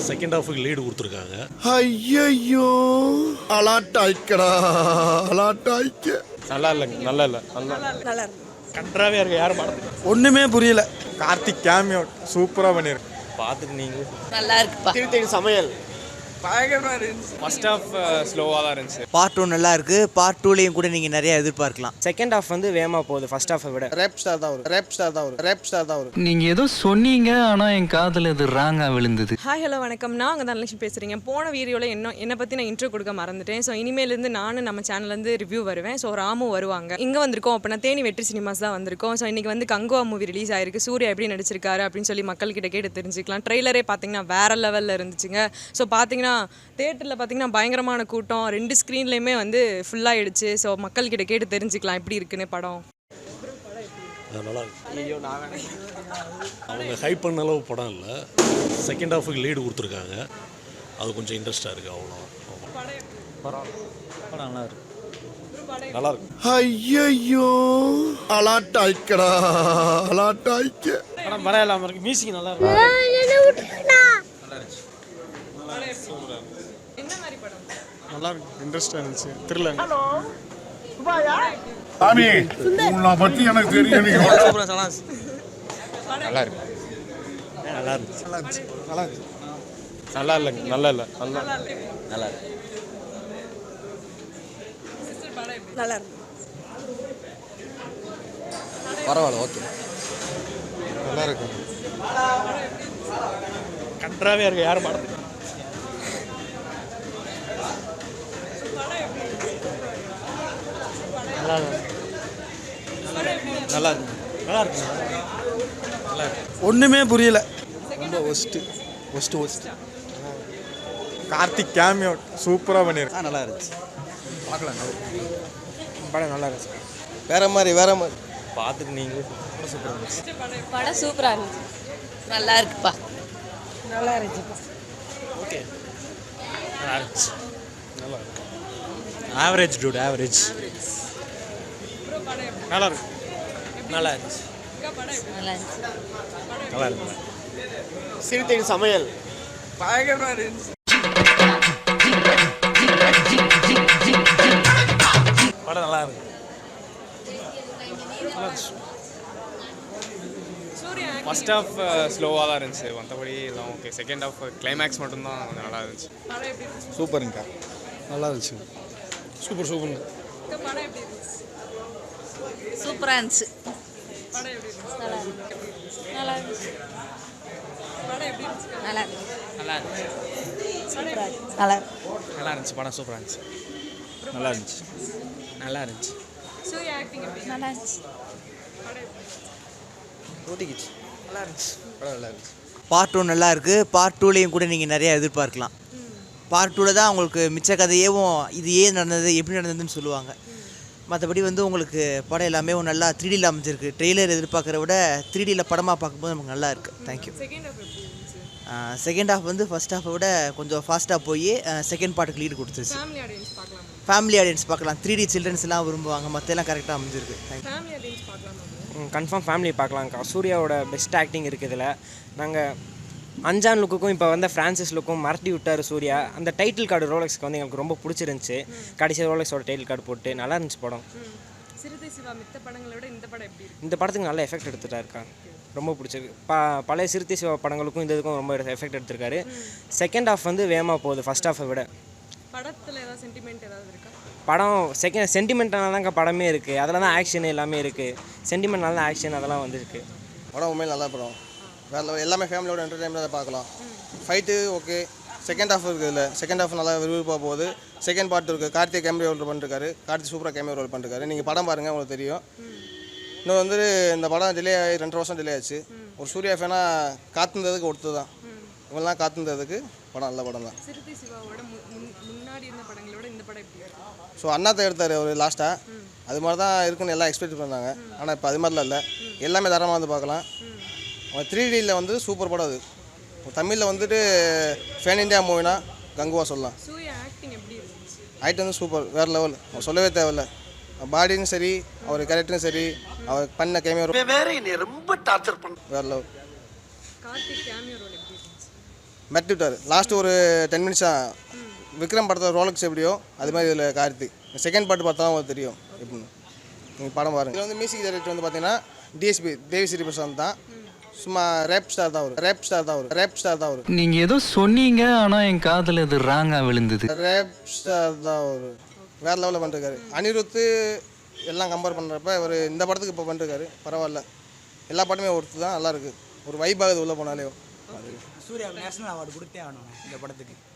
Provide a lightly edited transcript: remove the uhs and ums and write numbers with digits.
Second ஹாஃபுக்கு lead கொடுத்துருக்காங்க. ஐயோ அலாட்டாய்க்கடா அலாட்டாய்க்க. நல்லா இல்லைங்க, நல்லா இல்லை, நல்லா இருக்கு. கன்றாவே இருக்கு. யாரும் படத்துக்கு ஒன்றுமே புரியல. கார்த்திக் கேமியோ சூப்பராக பண்ணியிருக்கு. பார்த்துட்டு நீங்களும் நல்லா இருக்குப்பா. திருத்தேடி சமையல் பயங்கரமாக இருந்துச்சு. ஃபர்ஸ்ட் ஹாஃப் ஸ்லோவாக தான் இருந்துச்சு. பார்ட் 1 நல்லா இருக்கு. பார்ட் 2லையும் கூட நீங்கள் நிறைய எதிர்பார்க்கலாம். செகண்ட் ஹாஃப் வந்து வேகமாக போகுது ஃபர்ஸ்ட் ஹாஃபை விட. ரேப் ஸ்டார் தான் வரும். நீங்க ஏதோ சொன்னீங்க, ஆனா என் காதுல இது ராங்கா விழுந்தது. ஹாய் ஹலோ வணக்கம், நான் அங்கே தான் லட்சுமி பேசுகிறீங்க. போன வீடியோவில் என்னை பற்றி நான் இன்ட்ரோ கொடுக்க மறந்துட்டேன். ஸோ இனிமேலேருந்து நானும் நம்ம சேனல்லேருந்து ரிவ்யூ வருவேன். ஸோ ராமும் வருவாங்க. இங்கே வந்திருக்கோம் அப்படின்னா தேனி வெற்றி சினிமாஸ் தான் வந்திருக்கோம். ஸோ இன்றைக்கி வந்து கங்குவா மூவி ரிலீஸ் ஆயிருக்கு. சூர்யா எப்படி நடிச்சிருக்காரு அப்படின்னு சொல்லி மக்கள்கிட்ட கேட்டு தெரிஞ்சுக்கலாம். ட்ரெய்லரே பார்த்தீங்கன்னா வேறு லெவலில் இருந்துச்சுங்க. ஸோ பார்த்தீங்கன்னா தேட்டரில் பார்த்தீங்கன்னா பயங்கரமான கூட்டம், 2 ஸ்க்ரீன்லேயுமே வந்து ஃபுல்லாகிடுச்சு. ஸோ மக்கள்கிட்ட கேட்டு தெரிஞ்சுக்கலாம் எப்படி இருக்குன்னு படம். நல்லா இருக்கு. அவங்க ஹைப் பண்ண அளவு படம் இல்லை. செகண்ட் ஹாஃபுக்கு லீடு கொடுத்துருக்காங்க. அது கொஞ்சம் இன்ட்ரெஸ்டாக இருக்குது. அவ்வளோ படம் நல்லா இருக்கு. நல்லா இருக்கு. ஐயோ அலாட்டாய்க்கடா அலாட்டாய்க்க. படம் படம் இல்லாமல் இருக்கு. மியூசிக் நல்லா இருக்கு. நல்லா இருக்கு. இன்ட்ரெஸ்டாக இருந்துச்சு. த்ரில்லர். சாமி உன்னை பற்றி எனக்கு தெரியும். நல்லா இருக்கு. நல்லா இருந்துச்சு. நல்லா இருக்கு. நல்லா இல்லைங்க, நல்லா இல்லை, நல்லா இருக்கு. நல்லா இருக்கு. பரவாயில்ல, ஓகே. நல்லா இருக்கு. கன்றாவே இருக்கு. யாரும் படத்துக்கு நல்லா இருக்கு. நல்லா இருக்கு. நல்லா இருக்கு. நல்லா இருக்கு. ஒன்றுமே புரியல. ரொம்ப ஒஸ்ட்டு. கார்த்திக் கேமியோ சூப்பராக பண்ணியிருக்கு. நல்லா இருந்துச்சு. பார்க்கலாம். படம் நல்லா இருந்துச்சு. வேற மாதிரி பார்த்துட்டு நீங்களும் சூப்பராக இருந்துச்சு. படம் சூப்பராக இருந்துச்சு. நல்லா இருக்குப்பா. நல்லா இருந்துச்சுப்பா. ஓகே. நல்லா இருந்துச்சு. நல்லா இருக்கு. Average dude, average. நல்லா இருக்கு. நல்லா இருந்துச்சு. நல்லா இருந்துச்சு. நல்லா இருக்கு. சிறுத்தேடி சமையல் பயங்கரமாக இருந்துச்சு. படம் நல்லா இருக்கு. ஃபர்ஸ்ட் ஹாஃப் ஸ்லோவாக தான் இருந்துச்சு. மற்றபடி எல்லாம் ஓகே. செகண்ட் ஹாஃப் கிளைமேக்ஸ் மட்டும்தான் கொஞ்சம் நல்லா இருந்துச்சு. சூப்பருங்கக்கா. நல்லா இருந்துச்சு. சூப்பர். சூப்பராக இருந்துச்சு. நல்லா இருந்துச்சு. நல்லா இருந்துச்சு. நல்லா இருந்துச்சு. நல்லா நல்லா இருந்துச்சு. படம் சூப்பராக இருந்துச்சு. நல்லா இருந்துச்சு. நல்லா இருந்துச்சு. நல்லா இருந்துச்சு. ஓட்டிக்கிச்சு. நல்லா இருந்துச்சு. படம் நல்லா இருந்துச்சு. பார்ட் 1 நல்லா இருக்கு. பார்ட் 2லையும் கூட நீங்கள் நிறைய எதிர்பார்க்கலாம். பார்ட் 2ல் தான் உங்களுக்கு மிச்ச கதையேவும் இது ஏன் நடந்தது எப்படி நடந்ததுன்னு சொல்லுவாங்க. மற்றபடி வந்து உங்களுக்கு படம் எல்லாமே நல்லா 3Dயில் அமைஞ்சிருக்கு. ட்ரெய்லர் எதிர்பார்க்குற விட 3Dயில் படமாக பார்க்கும்போது நமக்கு நல்லா இருக்குது. தேங்க்யூ. செகண்ட் ஹாஃப் வந்து ஃபர்ஸ்ட் ஹாஃபை விட கொஞ்சம் ஃபாஸ்ட்டாக போய் செகண்ட் பார்ட்டுக்கு லீடு கொடுத்துருச்சு. ஃபேமிலி ஆடியன்ஸ் பார்க்கலாம். 3D சில்ட்ரன்ஸ் எல்லாம் விரும்புவாங்க. மற்ற எல்லாம் கரெக்டாக அமைஞ்சிருக்கு. கன்ஃபார்ம் ஃபேமிலி பார்க்கலாம்க்கா. சூர்யாவோட பெஸ்ட் ஆக்டிங் இருக்குது இதில். நாங்கள் அஞ்சான் லுக்குக்கும் இப்போ வந்து ஃப்ரான்சிஸ் லுக்கும் மறட்டி விட்டார் சூர்யா. அந்த டைட்டில் கார்டு ரோலெக்ஸ்க்கு வந்து எங்களுக்கு ரொம்ப பிடிச்சிருந்துச்சு. கடைசி ரோலெக்ஸோட டைட்டில் கார்டு போட்டு நல்லா இருந்துச்சு படம். இந்த படத்துக்கு நல்ல எஃபெக்ட் எடுத்துகிட்டா ரொம்ப பிடிச்சிருக்கு. பழைய சிறுத்தை சிவா படங்களுக்கும் இந்த இதுக்கும் ரொம்ப எஃபெக்ட் எடுத்திருக்காரு. செகண்ட் ஹாஃப் வந்து வேகமாக போகுது ஃபர்ஸ்ட் ஹாஃபை விட. படம் சென்டிமெண்ட்டாக தான்க்கா படமே இருக்குது. அதில் தான் ஆக்ஷன் எல்லாமே இருக்குது. சென்டிமெண்ட் நல்ல ஆக்ஷன் அதெல்லாம் வந்துருக்கு. படம் உண்மையில் நல்லா படம். வேறு எல்லாமே ஃபேமிலியோட என்டர்டைன்மெண்ட்டாக பார்க்கலாம். Fight okay. செகண்ட் ஹாஃப் இருக்குது. இல்லை செகண்ட் ஹாஃப் நல்லா விறுவிறுப்பாக போகுது. செகண்ட் பார்ட் இருக்குது. கார்த்திக் கேமியோ ரோல் பண்ணிருக்காரு. கார்த்திக் சூப்பராக கேமியோ ரோல் பண்ணிருக்காரு. நீங்கள் படம் பாருங்கள், உங்களுக்கு தெரியும். இன்னும் வந்து இந்த படம் டிலே ஆகி 2 வருஷம் டிலே ஆச்சு. ஒரு சூர்யா ஃபேனாக காத்திருந்ததுக்கு ஒருத்து தான். இவங்கெல்லாம் காத்திருந்ததுக்கு படம் நல்ல படம் தான். ஸோ அண்ணாத்தை எடுத்தார் அவர் லாஸ்ட்டாக. அது மாதிரி தான் இருக்குன்னு எல்லாம் எக்ஸ்பெக்ட் பண்ணாங்க. ஆனால் இப்போ அது மாதிரிலாம் இல்லை. எல்லாமே தரமாக வந்து பார்க்கலாம். 3Dயில் வந்து சூப்பர் படம் அது. தமிழில் வந்துட்டு ஃபேன் இண்டியா மூவினா கங்குவா சொல்லலாம். ஆக்டிங் வந்து சூப்பர், வேறு லெவல். சொல்லவே தேவையில்ல. பாடியும் சரி, அவர் கேரக்டரும் சரி, அவர் பண்ண கேமியோ வேற ரொம்ப டார்ச்சர் பண்ண வேறு லெவல். மிரட்டி விட்டார் லாஸ்ட்டு ஒரு 10 மினிட்ஸ் தான். விக்ரம் படத்தில் ரோலக்ஸ் எப்படியோ அது மாதிரி இதில் கார்த்தி. செகண்ட் பார்ட் பார்த்தா தான் உங்களுக்கு தெரியும் எப்படின்னு. நீங்கள் படம் பாருங்கள். இதில் வந்து மியூசிக் டைரக்டர் வந்து பார்த்தீங்கன்னா டிஎஸ்பி தேவிஸ்ரீ பிரசாந்த் தான். சும்மா ரேப் ஸ்டார் தான் அவர். நீங்க ஏதோ சொன்னீங்க ஆனா என் காதுல இது ராங்கா விழுந்தது. ரேப் ஸ்டார் தான் அவர். வேறு லெவலில் பண்ணிருக்காரு. அனிருத்து எல்லாம் கம்பேர் பண்ணுறப்ப இவர் இந்த படத்துக்கு இப்போ பண்ணிருக்காரு. பரவாயில்ல, எல்லா பாட்டுமே ஒருத்து தான், நல்லாயிருக்கு. ஒரு வைப் ஆகுது உள்ளே போனாலே. சூர்யாவுக்கு நேஷனல் அவார்டு கொடுத்தே ஆகணும் இந்த படத்துக்கு.